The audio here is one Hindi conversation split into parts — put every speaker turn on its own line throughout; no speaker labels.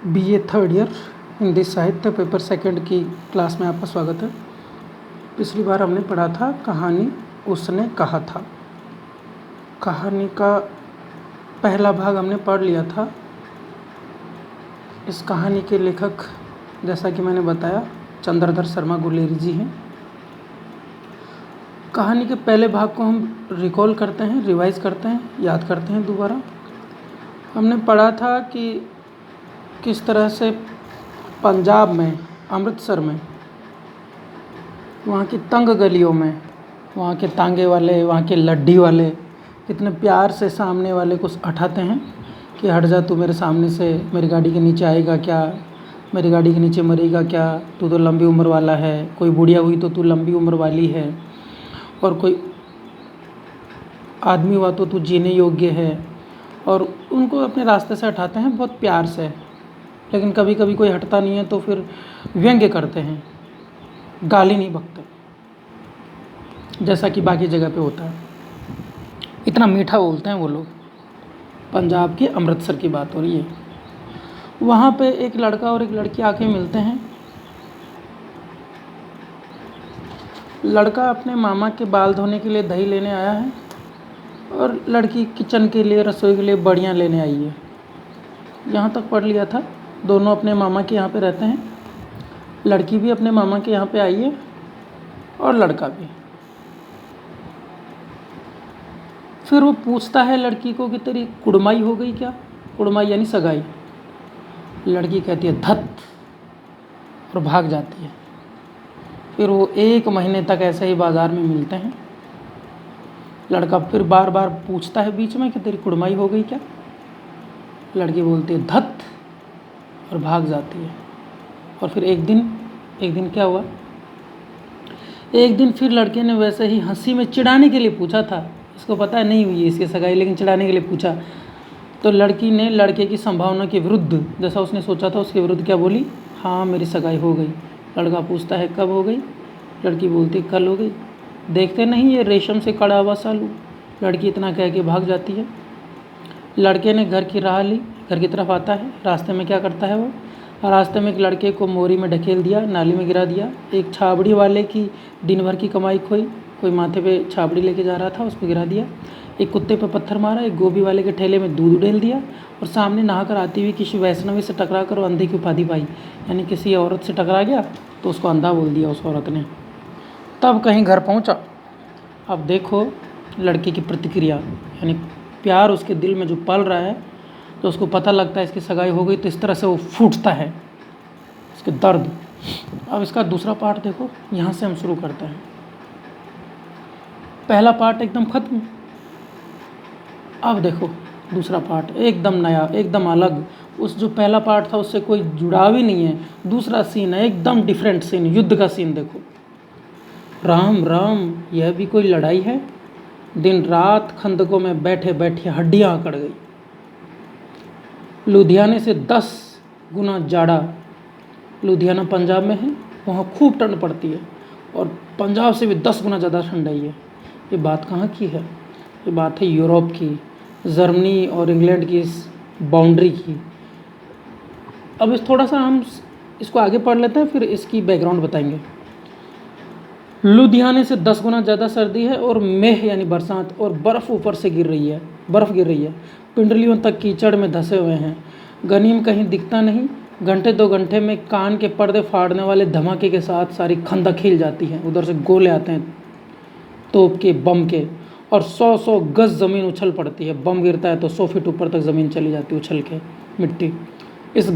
बीए थर्ड ईयर हिंदी साहित्य पेपर सेकंड की क्लास में आपका स्वागत है। पिछली बार हमने पढ़ा था कहानी उसने कहा था। कहानी का पहला भाग हमने पढ़ लिया था। इस कहानी के लेखक जैसा कि मैंने बताया चंद्रधर शर्मा गुलेरी जी हैं। कहानी के पहले भाग को हम रिकॉल करते हैं, रिवाइज करते हैं, याद करते हैं दोबारा। हमने पढ़ा था कि किस तरह से पंजाब में, अमृतसर में, वहाँ की तंग गलियों में, वहाँ के तांगे वाले, वहाँ के लड्ढी वाले कितने प्यार से सामने वाले को हटाते हैं कि हट जा, तू मेरे सामने से, मेरी गाड़ी के नीचे आएगा क्या, मेरी गाड़ी के नीचे मरेगा क्या, तू तो लंबी उम्र वाला है, कोई बुढ़िया हुई तो तू लंबी उम्र वाली है, और कोई आदमी हुआ तो तू जीने योग्य है। और उनको अपने रास्ते से हटाते हैं बहुत प्यार से। लेकिन कभी कभी कोई हटता नहीं है तो फिर व्यंग्य करते हैं, गाली नहीं बकते, जैसा कि बाकी जगह पे होता है। इतना मीठा बोलते हैं वो लोग। पंजाब के अमृतसर की बात हो रही है। वहाँ पे एक लड़का और एक लड़की आके मिलते हैं। लड़का अपने मामा के बाल धोने के लिए दही लेने आया है और लड़की किचन के लिए, रसोई के लिए बढ़िया लेने आई है। यहाँ तक पढ़ लिया था। दोनों अपने मामा के यहाँ पे रहते हैं। लड़की भी अपने मामा के यहाँ पे आई है और लड़का भी। फिर वो पूछता है लड़की को कि तेरी कुड़माई हो गई क्या। कुड़माई यानी सगाई। लड़की कहती है धत और भाग जाती है। फिर वो 1 महीने तक ऐसे ही बाज़ार में मिलते हैं। लड़का फिर बार बार पूछता है बीच में कि तेरी कुड़माई हो गई क्या। लड़की बोलती है धत और भाग जाती है। और फिर एक दिन क्या हुआ, एक दिन फिर लड़के ने वैसे ही हंसी में चिढ़ाने के लिए पूछा था। इसको पता है नहीं हुई है इसकी सगाई, लेकिन चिढ़ाने के लिए पूछा। तो लड़की ने लड़के की संभावना के विरुद्ध, जैसा उसने सोचा था उसके विरुद्ध क्या बोली, हाँ मेरी सगाई हो गई। लड़का पूछता है कब हो गई। लड़की बोलती कल हो गई। देखते नहीं ये रेशम से कड़ा हुआ सालू। लड़की इतना कह के भाग जाती है। लड़के ने घर की राह ली, घर की तरफ आता है। रास्ते में क्या करता है वो, रास्ते में एक लड़के को मोरी में ढकेल दिया, नाली में गिरा दिया। एक छाबड़ी वाले की दिन भर की कमाई खोई, कोई माथे पे छाबड़ी लेके जा रहा था, उस पर गिरा दिया। एक कुत्ते पे पत्थर मारा, एक गोभी वाले के ठेले में दूध उड़ेल दिया, और सामने नहाकर आती हुई किसी वैष्णवी से टकरा कर अंधे की उपाधि पाई। यानी किसी औरत से टकरा गया तो उसको अंधा बोल दिया उस औरत ने। तब कहीं घर पहुंचा। अब देखो लड़की की प्रतिक्रिया, यानी प्यार उसके दिल में जो पल रहा है, तो उसको पता लगता है इसकी सगाई हो गई, तो इस तरह से वो फूटता है, इसके दर्द। अब इसका दूसरा पार्ट देखो, यहाँ से हम शुरू करते हैं। पहला पार्ट एकदम खत्म। अब देखो दूसरा पार्ट एकदम नया, एकदम अलग। उस जो पहला पार्ट था उससे कोई जुड़ाव ही नहीं है। दूसरा सीन है एकदम डिफरेंट सीन, युद्ध का सीन देखो। राम राम, यह भी कोई लड़ाई है। दिन रात खंदकों में बैठे बैठे हड्डियाँ अकड़ गई। लुधियाने से 10 गुना जाड़ा। लुधियाना पंजाब में है, वहाँ खूब ठंड पड़ती है, और पंजाब से भी 10 गुना ज़्यादा ठंडाई है। ये बात कहाँ की है, ये बात है यूरोप की, जर्मनी और इंग्लैंड की इस बाउंड्री की। अब इस थोड़ा सा हम इसको आगे पढ़ लेते हैं, फिर इसकी बैकग्राउंड बताएंगे। लुधियाने से 10 गुना ज़्यादा सर्दी है, और मेह यानी बरसात, और बर्फ़ ऊपर से गिर रही है, बर्फ़ गिर रही है। पिंडलियों तक कीचड़ में धंसे हुए हैं। गनीम कहीं दिखता नहीं। घंटे 2 घंटे में कान के पर्दे फाड़ने वाले धमाके के साथ सारी खंदक हिल जाती है। उधर से गोले आते हैं तोप के, बम के, और 100-100 गज ज़मीन उछल पड़ती है। बम गिरता है तो 100 फीट ऊपर तक ज़मीन चली जाती है उछल के, मिट्टी। इस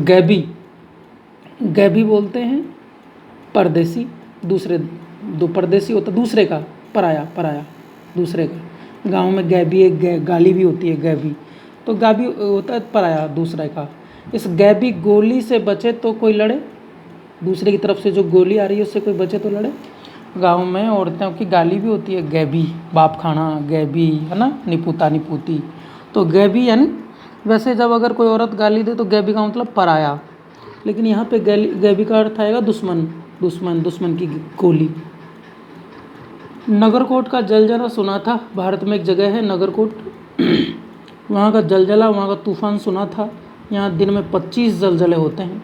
गैबी बोलते हैं परदेसी, दूसरे दो परदेसी होता दूसरे का, पराया दूसरे का। गांव में गैबी एक गाली भी होती है, गैबी तो गाबी होता है पराया दूसरे का। इस गैबी गोली से बचे तो कोई लड़े, दूसरे की तरफ से जो गोली आ रही है उससे कोई बचे तो लड़े। गांव में औरतों की गाली भी होती है, गैबी, बाप खाना, गैबी, है ना, निपुता निपुती। तो गैबी यानी, वैसे जब अगर कोई औरत गाली दे तो गैबी का मतलब पराया, लेकिन यहाँ पे गैबी का अर्थ आएगा दुश्मन की गोली। नगरकोट का जलजला सुना था। भारत में एक जगह है नगरकोट, वहाँ का जलजला, वहाँ का तूफान सुना था। यहाँ दिन में 25 ज़लज़ले होते हैं।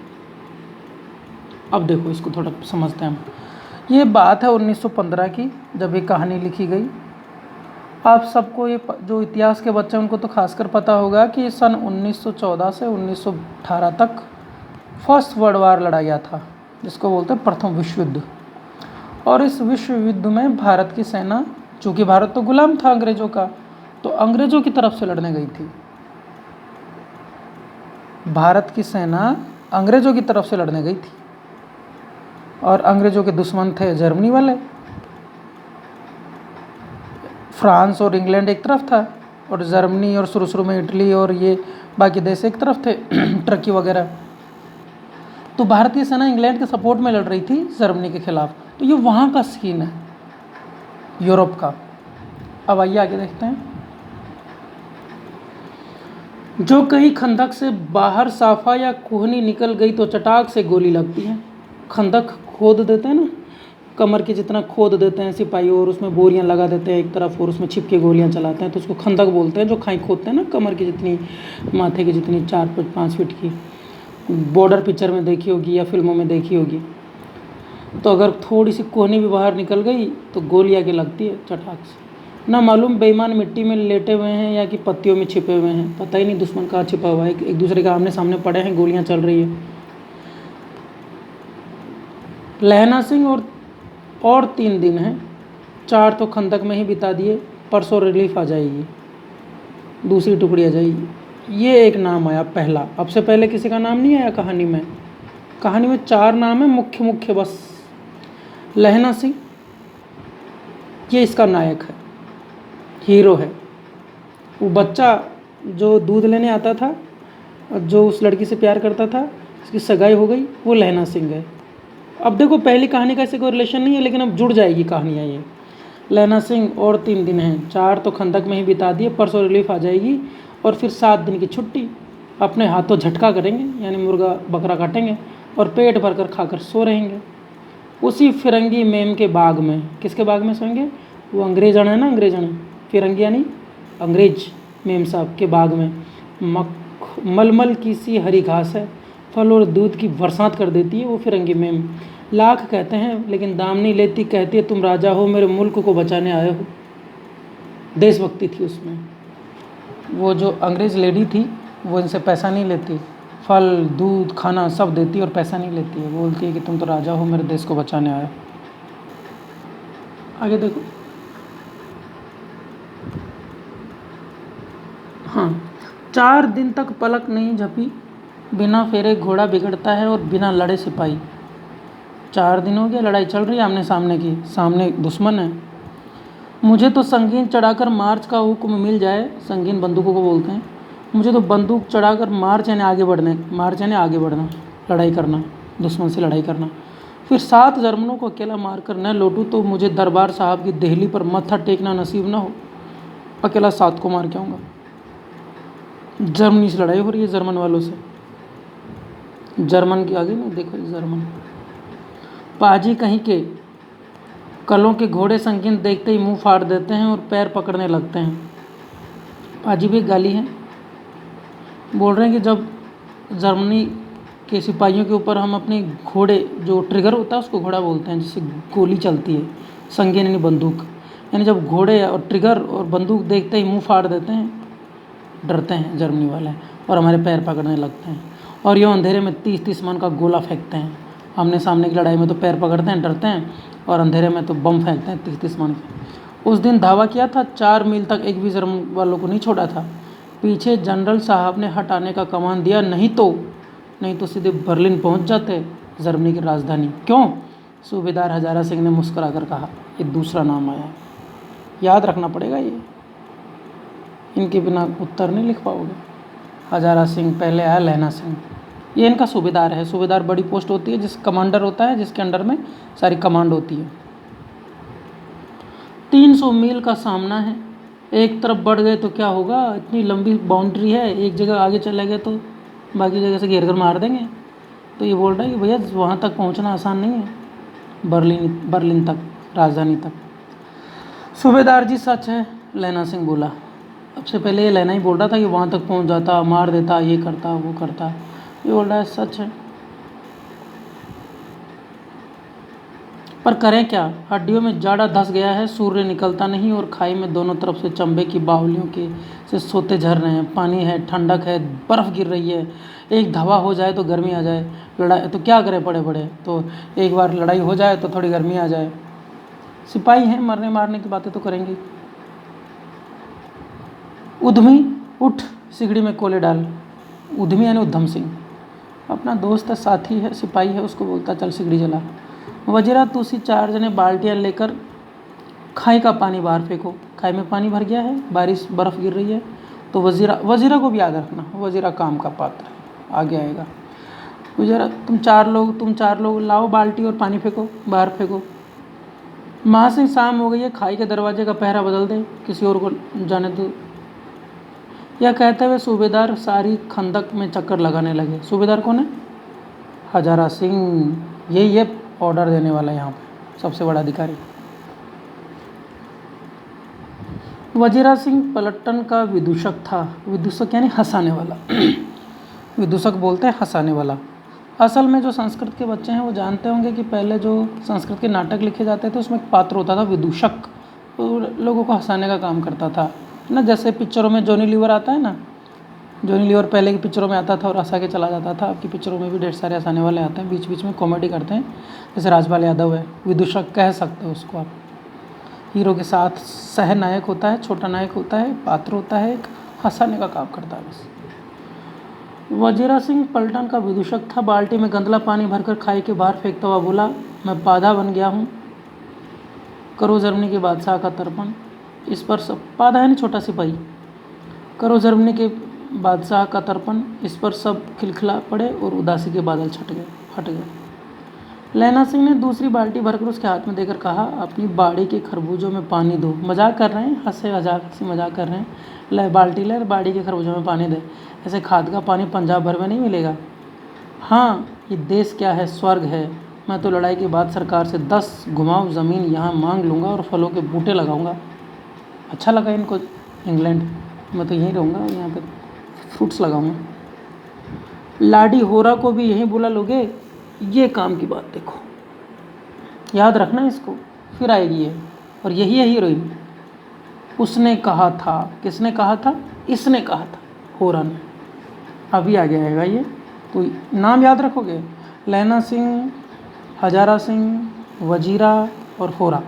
अब देखो इसको थोड़ा समझते हैं हम। ये बात है 1915 की, जब ये कहानी लिखी गई। आप सबको ये जो इतिहास के बच्चे हैं उनको तो खासकर पता होगा कि सन 1914 से 1918 तक फर्स्ट वर्ल्ड वार लड़ा गया था, जिसको बोलते हैं प्रथम विश्व युद्ध। और इस विश्व युद्ध में भारत की सेना, चूँकि भारत तो गुलाम था अंग्रेज़ों का, तो अंग्रेज़ों की तरफ से लड़ने गई थी। भारत की सेना अंग्रेज़ों की तरफ से लड़ने गई थी, और अंग्रेज़ों के दुश्मन थे जर्मनी वाले। फ्रांस और इंग्लैंड एक तरफ था, और जर्मनी और शुरू में इटली और ये बाकी देश एक तरफ थे टर्की वगैरह। तो भारतीय सेना इंग्लैंड के सपोर्ट में लड़ रही थी जर्मनी के खिलाफ। तो ये वहाँ का सीन है यूरोप का। अब आइए आगे देखते हैं। जो कहीं खंदक से बाहर साफा या कोहनी निकल गई तो चटाक से गोली लगती है। खंदक खोद देते हैं ना, कमर के जितना खोद देते हैं सिपाही, और उसमें बोरियां लगा देते हैं एक तरफ, और उसमें छिप के गोलियां चलाते हैं, तो उसको खंदक बोलते हैं। जो खाई खोदते हैं ना कमर की जितनी, माथे की जितनी 4-5 फीट की, बॉर्डर पिक्चर में देखी होगी या फिल्मों में देखी होगी। तो अगर थोड़ी सी कोहनी भी बाहर निकल गई तो गोली आगे लगती है चटाक से। ना मालूम बेईमान मिट्टी में लेटे हुए हैं या कि पत्तियों में छिपे हुए हैं, पता ही नहीं दुश्मन कहाँ छिपा हुआ है। एक दूसरे के आमने सामने पड़े हैं, गोलियाँ चल रही है। लहना सिंह और 3 दिन हैं, 4 तो खंदक में ही बिता दिए। परसों रिलीफ आ जाएगी, दूसरी टुकड़ी आ जाएगी। ये एक नाम आया पहला। अब से पहले किसी का नाम नहीं आया कहानी में। कहानी में 4 नाम है मुख्य बस। लहना सिंह ये इसका नायक है, हीरो है। वो बच्चा जो दूध लेने आता था, जो उस लड़की से प्यार करता था, उसकी सगाई हो गई, वो लहना सिंह है। अब देखो पहली कहानी का ऐसे कोई रिलेशन नहीं है, लेकिन अब जुड़ जाएगी कहानियाँ ये। लहना सिंह और 3 दिन हैं, 4 तो खंदक में ही बिता दिए। परसों रिलीफ आ जाएगी और फिर 7 दिन की छुट्टी। अपने हाथों झटका करेंगे, यानी मुर्गा बकरा काटेंगे और पेट भरकर खाकर सो रहेंगे उसी फिरंगी मेम के बाग में। किसके बाग में सोएंगे? वो अंग्रेजन है ना, अंग्रेजन फिरंगी यानी अंग्रेज मेम साहब के बाग में। मलमल की सी हरी घास है, फल और दूध की बरसात कर देती है वो फिरंगी मेम। लाख कहते हैं लेकिन दाम नहीं लेती, कहती है तुम राजा हो, मेरे मुल्क को बचाने आए हो। देशभक्ति थी उसमें। वो जो अंग्रेज़ लेडी थी वो इनसे पैसा नहीं लेती, फल दूध खाना सब देती है और पैसा नहीं लेती है। बोलती है कि तुम तो राजा हो, मेरे देश को बचाने आए हो। आगे देखो। हाँ, 4 दिन तक पलक नहीं झपी, बिना फेरे घोड़ा बिगड़ता है और बिना लड़े सिपाही। 4 दिन हो गया, लड़ाई चल रही है आमने सामने की, सामने दुश्मन है। मुझे तो संगीन चढ़ाकर मार्च का हुक्म मिल जाए, संगीन बंदूकों को बोलते हैं। मुझे तो बंदूक चढ़ाकर मार्च यानी आगे बढ़ने, मार्च यानी आगे बढ़ना, लड़ाई करना, दुश्मन से लड़ाई करना। फिर 7 जर्मनों को अकेला मारकर न लौटूँ तो मुझे दरबार साहब की देहली पर मत्था टेकना नसीब ना हो। अकेला 7 को मार के आऊँगा। जर्मनी से लड़ाई हो रही है, जर्मन वालों से। जर्मन की आगे ना देखो, जर्मन पाजी कहीं के कलों के घोड़े संगीन देखते ही मुंह फाड़ देते हैं और पैर पकड़ने लगते हैं। पाजी भी एक गाली है। बोल रहे हैं कि जब जर्मनी के सिपाहियों के ऊपर हम अपने घोड़े, जो ट्रिगर होता है उसको घोड़ा बोलते हैं, जिससे गोली चलती है, संगीन यानी बंदूक, यानी जब घोड़े और ट्रिगर और बंदूक देखते ही मुंह फाड़ देते हैं, डरते हैं जर्मनी वाले और हमारे पैर पकड़ने लगते हैं। और यूँ अंधेरे में 30-30 मन का गोला फेंकते हैं। आमने सामने की लड़ाई में तो पैर पकड़ते हैं, डरते हैं, और अंधेरे में तो बम फेंकते हैं 30-30 मन के। उस दिन धावा किया था, 4 मील तक एक भी जर्मन वालों को नहीं छोड़ा था। पीछे जनरल साहब ने हटाने का कमान दिया, नहीं तो सीधे बर्लिन पहुंच जाते, जर्मनी की राजधानी। क्यों? सूबेदार हजारा सिंह ने मुस्कुरा कर कहा। ये दूसरा नाम आया, याद रखना पड़ेगा ये, इनके बिना उत्तर नहीं लिख पाओगे। हजारा सिंह, पहले आया लहना सिंह, ये इनका सूबेदार है। सूबेदार बड़ी पोस्ट होती है, जिस कमांडर होता है, जिसके अंडर में सारी कमांड होती है। 300 मील का सामना है। एक तरफ बढ़ गए तो क्या होगा, इतनी लंबी बाउंड्री है, एक जगह आगे चले गए तो बाकी जगह से घेर कर मार देंगे। तो ये बोल रहा है कि भैया वहाँ तक पहुँचना आसान नहीं है, बर्लिन तक, राजधानी तक। सूबेदार जी सच है, लहना सिंह बोला। अब से पहले ये लेना ही बोल रहा था कि वहाँ तक पहुँच जाता, मार देता, ये करता वो करता। ये बोल रहा है सच है, पर करें क्या, हड्डियों में जाड़ा धस गया है, सूर्य निकलता नहीं और खाई में दोनों तरफ से चंबे की बावलियों के से सोते झर रहे हैं। पानी है, ठंडक है, बर्फ़ गिर रही है। एक धवा हो जाए तो गर्मी आ जाए, लड़ाई तो क्या करें पड़े पड़े, तो एक बार लड़ाई हो जाए तो थोड़ी गर्मी आ जाए। सिपाही हैं, मरने मारने की बातें तो करेंगे। उद्यमी उठ, सिगड़ी में कोले डाल। उद्यमी यानी उद्धम सिंह, अपना दोस्त है, साथी है, सिपाही है, उसको बोलता चल सिगड़ी जला। वजीरा तुसी 4 जने बाल्टियाँ लेकर खाई का पानी बाहर फेंको। खाई में पानी भर गया है, बारिश बर्फ़ गिर रही है। तो वजीरा को भी याद रखना, वजीरा काम का पात्र है, आगे आएगा। वजीरा तुम चार लोग लाओ बाल्टी और पानी फेंको, बाहर फेंको। महासिंह शाम हो गई है, खाई के दरवाजे का पहरा बदल दे, किसी और को जाने दो। यह कहते हुए सूबेदार सारी खंदक में चक्कर लगाने लगे। सूबेदार कौन है? हजारा सिंह, यही है ऑर्डर देने वाला यहाँ पे, सबसे बड़ा अधिकारी। वजीरा सिंह पलटन का विदूषक था। विदूषक यानी हंसाने वाला विदूषक बोलते हैं हंसाने वाला। असल में जो संस्कृत के बच्चे हैं वो जानते होंगे कि पहले जो संस्कृत के नाटक लिखे जाते थे उसमें एक पात्र होता था विदूषक, वो लोगों को हंसाने का काम करता था ना। जैसे पिक्चरों में जॉनी लीवर आता है ना, जॉनी लीवर पहले की पिक्चरों में आता था और हंसा के चला जाता था। अब की पिक्चरों में भी ढेर सारे हंसाने वाले आते हैं, बीच बीच में कॉमेडी करते हैं, जैसे राजपाल यादव है। विदूषक कह सकते हो उसको आप। हीरो के साथ सह नायक होता है, छोटा नायक होता है, पात्र होता है, एक हंसाने का काम करता है बस। वजीरा सिंह पलटन का विदूषक था। बाल्टी में गंदला पानी भरकर खाई के बाहर फेंकता हुआ बोला, मैं पाधा बन गया हूँ, करो जर्मनी के बादशाह का तर्पण। इस पर सब, पाधा यानी छोटा सिपाही, करो जर्मनी के बादशाह का तर्पण। इस पर सब खिलखिला पड़े और उदासी के बादल हट गए। लैना सिंह ने दूसरी बाल्टी भरकर उसके हाथ में देकर कहा, अपनी बाड़ी के खरबूजों में पानी दो। मजाक कर रहे हैं, हंसी मजाक कर रहे हैं। ले बाल्टी ले, बाड़ी के खरबूजों में पानी दे। ऐसे खाद का पानी पंजाब भर में नहीं मिलेगा। हाँ, ये देश क्या है, स्वर्ग है। मैं तो लड़ाई के बाद सरकार से 10 घुमाव ज़मीन यहाँ मांग लूँगा और फलों के बूटे लगाऊँगा। अच्छा लगा इनको इंग्लैंड, मैं तो यहीं रहूँगा, यहाँ पे फ्रूट्स लगाऊँगा। लाडी होरा को भी यहीं बुला लोगे। ये काम की बात देखो, याद रखना इसको, फिर आएगी ये। और यही है हीरोइन। उसने कहा था, किसने कहा था? इसने कहा था, होरा ने। अभी आगे आएगा ये, तो नाम याद रखोगे, लैना सिंह, हजारा सिंह, वजीरा और होरा।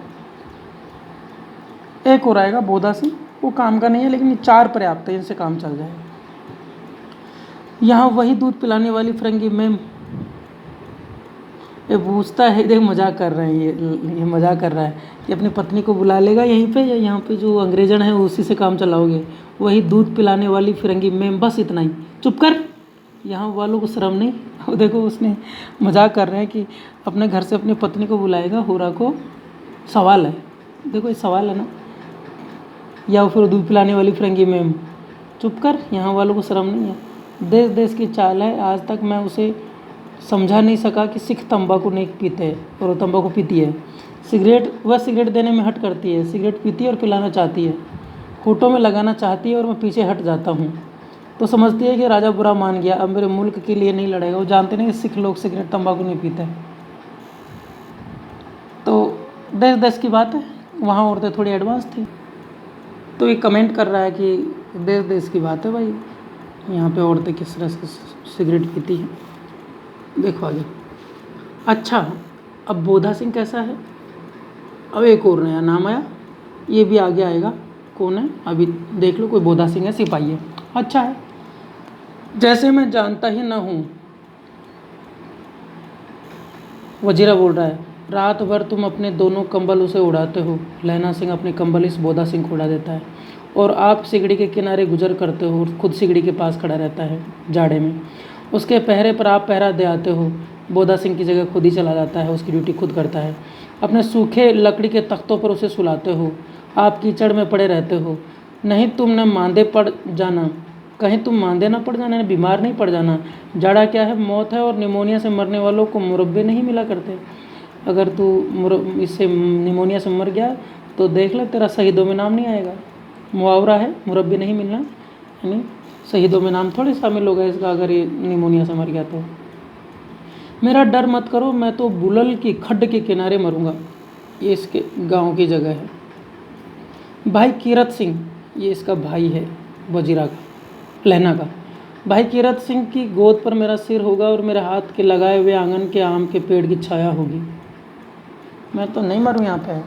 एक और आएगा बोधा सिंह, वो काम का नहीं है, लेकिन ये 4 पर्याप्त है, इनसे काम चल जाएगा। यहाँ वही दूध पिलाने वाली फिरंगी मैम, ये पूछता है, देख मजाक कर रहे हैं, ये मजाक कर रहा है कि अपनी पत्नी को बुला लेगा यहीं पे, या यहाँ पे जो अंग्रेजन है उसी से काम चलाओगे। वही दूध पिलाने वाली फिरंगी मैम, बस इतना ही, चुप कर। यहाँ वालों को शर्म नहीं। और देखो उसने मजाक कर रहे हैं कि अपने घर से अपनी पत्नी को बुलाएगा, होरा को। सवाल है, देखो ये सवाल है ना, या फिर दूध पिलाने वाली फिरंगी मैम, चुप कर। यहाँ वालों को शर्म नहीं है। देश देश की चाल है। आज तक मैं उसे समझा नहीं सका कि सिख तंबाकू नहीं पीते और वो तंबाकू पीती है। वह सिगरेट देने में हट करती है, सिगरेट पीती है और पिलाना चाहती है, होठों में लगाना चाहती है और मैं पीछे हट जाता हूँ। तो समझती है कि राजा बुरा मान गया, अब मेरे मुल्क के लिए नहीं लड़ेगा। वो जानते नहीं कि सिख लोग सिगरेट तंबाकू नहीं पीते। तो देश देश की बात है, वहाँ औरतें थोड़ी एडवांस थी। तो ये कमेंट कर रहा है कि देश देश की बात है भाई, यहाँ पे औरतें किस तरह से सिगरेट पीती हैं। देखो आगे। अच्छा, अब बोधा सिंह कैसा है? अब एक और नया नाम आया, ये भी आगे आएगा। कौन है अभी देख लो। कोई बोधा सिंह है, सिपाही है, अच्छा है। जैसे मैं जानता ही ना हूँ, वजीरा बोल रहा है, रात भर तुम अपने दोनों कंबल उसे उड़ाते हो। लैना सिंह अपने कंबल इस बोधा सिंह को उड़ा देता है, और आप सिगड़ी के किनारे गुजर करते हो और खुद सिगड़ी के पास खड़ा रहता है जाड़े में। उसके पहरे पर आप पहरा दे आते हो। बोधा सिंह की जगह खुद ही चला जाता है, उसकी ड्यूटी खुद करता है। अपने सूखे लकड़ी के तख्तों पर उसे सुलाते हो। आप कीचड़ में पड़े रहते हो। नहीं तुमने मांदे पड़ जाना, कहीं तुम मांदे ना पड़ जाना, बीमार नहीं पड़ जाना। जाड़ा क्या है, मौत है, और निमोनिया से मरने वालों को मुरब्बे नहीं मिला करते। अगर तू इससे निमोनिया से मर गया तो देख ले, तेरा शहीदों में नाम नहीं आएगा। मुहावरा है, मुरब्बी नहीं मिलना, यानी शहीदों में नाम थोड़े शामिल हो गए इसका अगर ये निमोनिया से मर गया तो। मेरा डर मत करो, मैं तो बुलल की खड्ड के किनारे मरूंगा। ये इसके गांव की जगह है। भाई कीरत सिंह, ये इसका भाई है वजीरा का, लहना का। भाई कीरत सिंह की गोद पर मेरा सिर होगा और मेरे हाथ के लगाए हुए आंगन के आम के पेड़ की छाया होगी। मैं तो नहीं मरूँ यहाँ पे।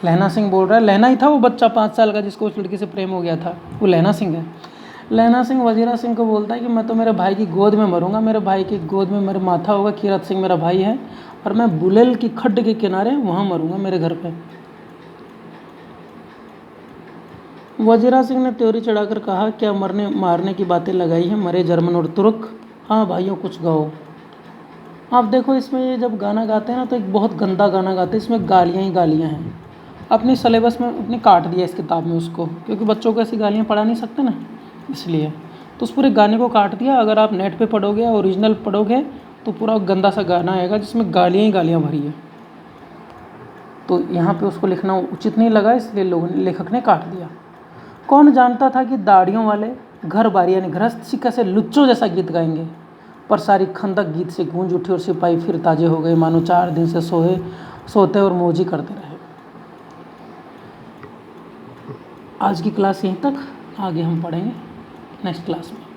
लहना सिंह बोल रहा है, लहना ही था वो बच्चा 5 साल का जिसको उस लड़की से प्रेम हो गया था, वो लहना सिंह है। लहना सिंह वजीरा सिंह को बोलता है कि मैं तो मेरे भाई की गोद में मरूंगा, मेरे भाई की गोद में मेरा माथा होगा, कीरत सिंह मेरा भाई है, और मैं बुलेल की खड्ड के किनारे वहाँ मरूंगा, मेरे घर पे। वजीरा सिंह ने त्योरी चढ़ाकर कहा, क्या मरने मारने की बातें लगाई हैं, मरे जर्मन और तुर्क। हाँ भाइयों कुछ गाओ। आप देखो इसमें ये जब गाना गाते हैं ना तो एक बहुत गंदा गाना गाते हैं, इसमें गालियाँ ही गालियाँ हैं। अपनी सिलेबस में अपने काट दिया इस किताब में उसको, क्योंकि बच्चों को ऐसी गालियाँ पढ़ा नहीं सकते ना, इसलिए तो उस पूरे गाने को काट दिया। अगर आप नेट पे पढ़ोगे, ओरिजिनल पढ़ोगे, तो पूरा गंदा सा गाना आएगा जिसमें गालियाँ ही गालियाँ भरी है। तो यहाँ पे उसको लिखना उचित नहीं लगा, इसलिए लेखक ने काट दिया। कौन जानता था कि दाढ़ियों वाले घर बारी यानी गृहस्थ कैसे लुच्चों जैसा गीत गाएंगे। पर सारी खंदक गीत से गूंज उठी और सिपाही फिर ताजे हो गए, मानो 4 दिन से सोते और मौजी करते रहे। आज की क्लास यहीं तक, आगे हम पढ़ेंगे नेक्स्ट क्लास में।